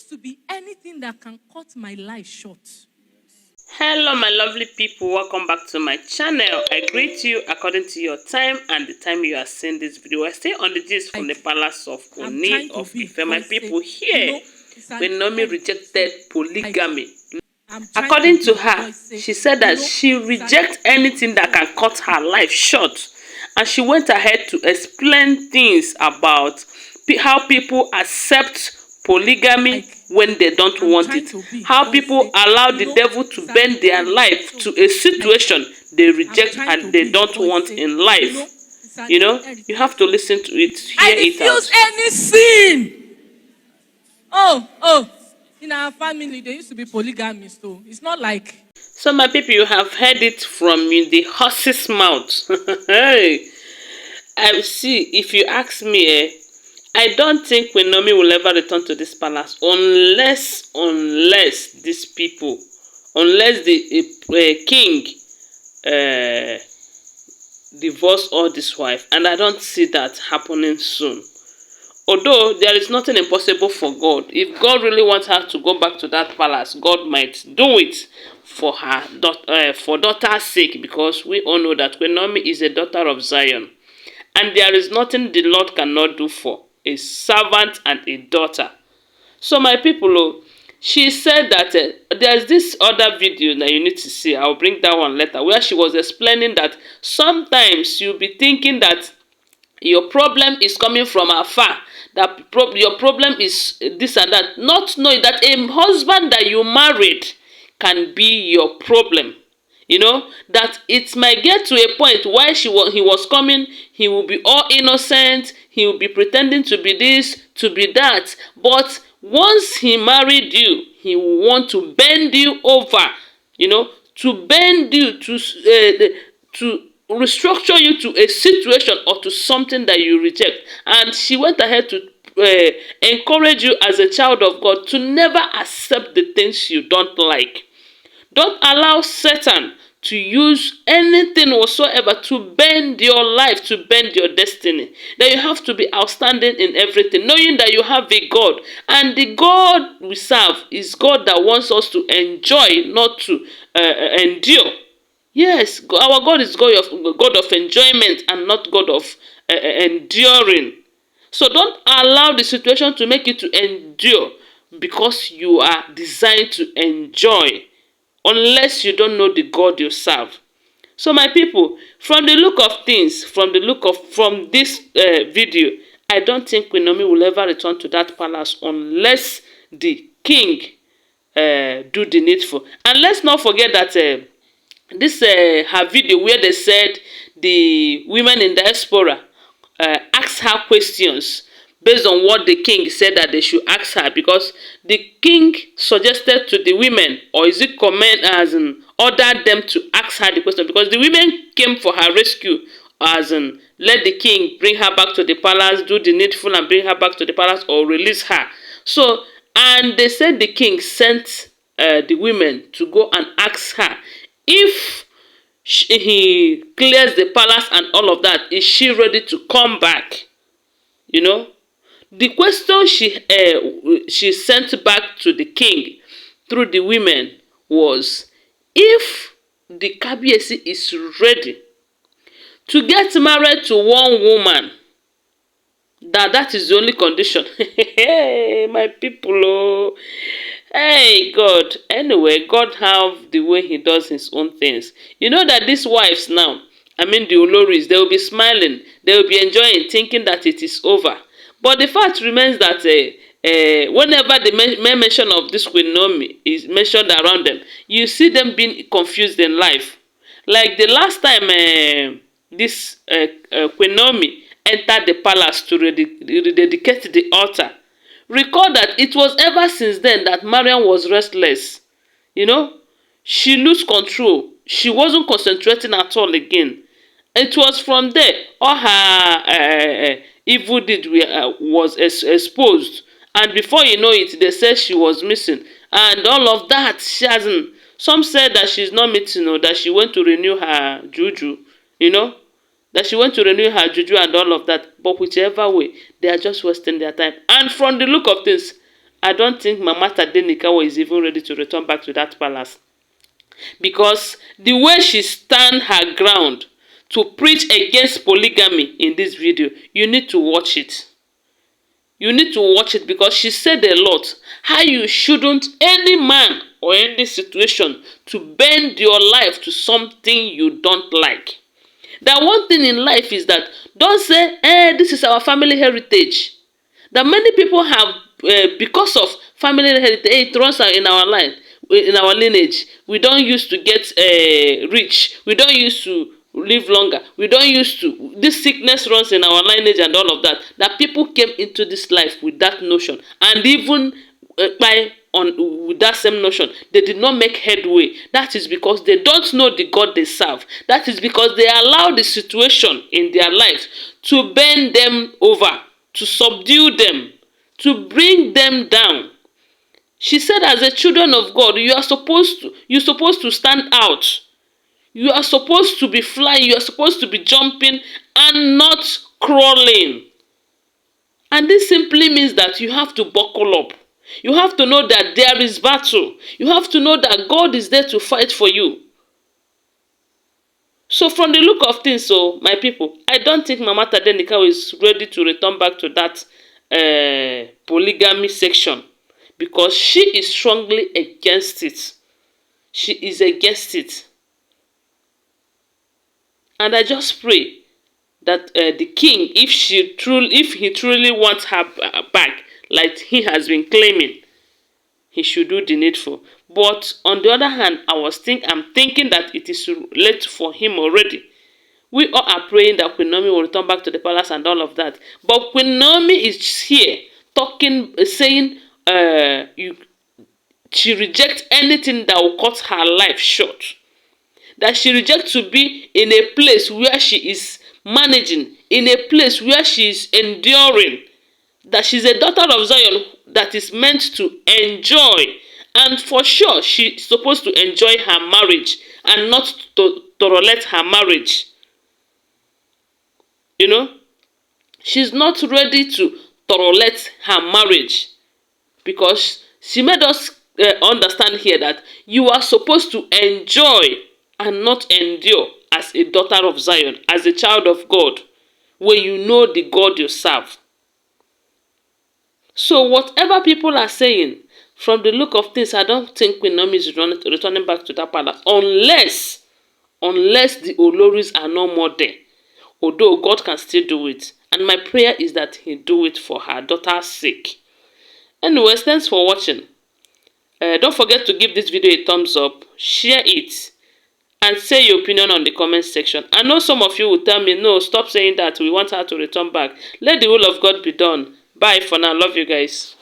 refuse to be anything that can cut my life short. Hello my lovely people, welcome back to my channel. I greet you according to your time and the time you are seeing this video. I stay on the gist from the palace of Ooni of Ife. My people here, Queen Naomi rejected polygamy. According to her, she said that she rejects anything that can cut her life short. And she went ahead to explain things about how people accept polygamy when they don't want it. How people allow the devil to bend their life to a situation they reject and they don't want in life. You know, you have to listen to it, hear it out. I refuse any sin. Oh. In our family, there used to be polygamy, so it's not like... So my people, you have heard it from the horse's mouth. I see, if you ask me, I don't think Queen Naomi will ever return to this palace unless these people, unless the king divorce all this wife, and I don't see that happening soon. Although there is nothing impossible for God. If God really wants her to go back to that palace, God might do it for her for daughter's sake, because we all know that Queen Naomi is a daughter of Zion. And there is nothing the Lord cannot do for a servant and a daughter. So my people, she said that there's this other video that you need to see. I'll bring that one later, where she was explaining that sometimes you'll be thinking that your problem is coming from afar, that your problem is this and that, not knowing that a husband that you married can be your problem. You know, that it might get to a point where he was coming, he will be all innocent, he will be pretending to be this, to be that. But once he married you, he will want to bend you over, you know, to bend you, to restructure you to a situation or to something that you reject. And she went ahead to encourage you as a child of God to never accept the things you don't like. Don't allow Satan to use anything whatsoever to bend your life, to bend your destiny. That you have to be outstanding in everything, knowing that you have a God. And the God we serve is God that wants us to enjoy, not to endure. Yes, our God is God of enjoyment and not God of enduring. So don't allow the situation to make you to endure, because you are designed to enjoy, unless you don't know the God you serve. So my people, from the look of things, from this video, I don't think Queen Naomi will ever return to that palace unless the king do the needful. And let's not forget that this her video where they said the women in diaspora asked her questions based on what the king said that they should ask her, because the king suggested to the women, or is it ordered them to ask her the question, because the women came for her rescue, as in let the king bring her back to the palace, do the needful and bring her back to the palace, or release her. So, and they said the king sent the women to go and ask her if he clears the palace and all of that, is she ready to come back? You know, the question she sent back to the king through the women was, if the Kabiyesi is ready to get married to one woman, that is the only condition. Hey, my people, oh. Hey, God. Anyway, God have the way he does his own things. You know that these wives now, I mean the Olories, they will be smiling, they will be enjoying, thinking that it is over. But the fact remains that whenever the mention of this Queen Naomi is mentioned around them, you see them being confused in life. Like the last time this Queen Naomi entered the palace to rededicate the altar, recall that it was ever since then that Mariam was restless. You know, she lost control. She wasn't concentrating at all again. It was from there all her evil deed was exposed. And before you know it, they said she was missing. And all of that, she hasn't. Some said that she's not missing, or that she went to renew her juju, you know, that she went to renew her juju and all of that. But whichever way, they are just wasting their time. And from the look of things, I don't think Mama Tadenikawa is even ready to return back to that palace. Because the way she stand her ground to preach against polygamy in this video, you need to watch it. You need to watch it because she said a lot. How you shouldn't, any man or any situation, to bend your life to something you don't like. That one thing in life is that don't say, this is our family heritage. That many people have, because of family heritage, it runs in our line, in our lineage. We don't used to get rich. We don't used to live longer. We don't used to, this sickness runs in our lineage and all of that. That people came into this life with that notion, and even with that same notion, they did not make headway. That is because they don't know the God they serve. That is because they allow the situation in their lives to bend them over, to subdue them, to bring them down. She said, as a children of God, you're supposed to stand out. You are supposed to be flying. You are supposed to be jumping and not crawling. And this simply means that you have to buckle up. You have to know that there is battle. You have to know that God is there to fight for you. So from the look of things, so my people, I don't think Mama Tadenikawa is ready to return back to that polygamy section, because she is strongly against it. She is against it. And I just pray that the king, if he truly wants her back, like he has been claiming, he should do the needful. But on the other hand, I'm thinking that it is late for him already. We all are praying that Queen Naomi will return back to the palace and all of that. But Queen Naomi is here talking, saying she rejects anything that will cut her life short. That she rejects to be in a place where she is managing, in a place where she is enduring. That she's a daughter of Zion that is meant to enjoy. And for sure, she's supposed to enjoy her marriage and not to tolerate her marriage. You know, she's not ready to tolerate her marriage, because she made us understand here that you are supposed to enjoy and not endure as a daughter of Zion, as a child of God, when you know the God you serve. So whatever people are saying, from the look of things, I don't think Queen Naomi is returning back to that palace unless the Olories are no more there. Although God can still do it. And my prayer is that he do it for her daughter's sake. Anyways, thanks for watching. Don't forget to give this video a thumbs up, share it, and say your opinion on the comment section. I know some of you will tell me, no, stop saying that, we want her to return back. Let the will of God be done. Bye for now. Love you guys.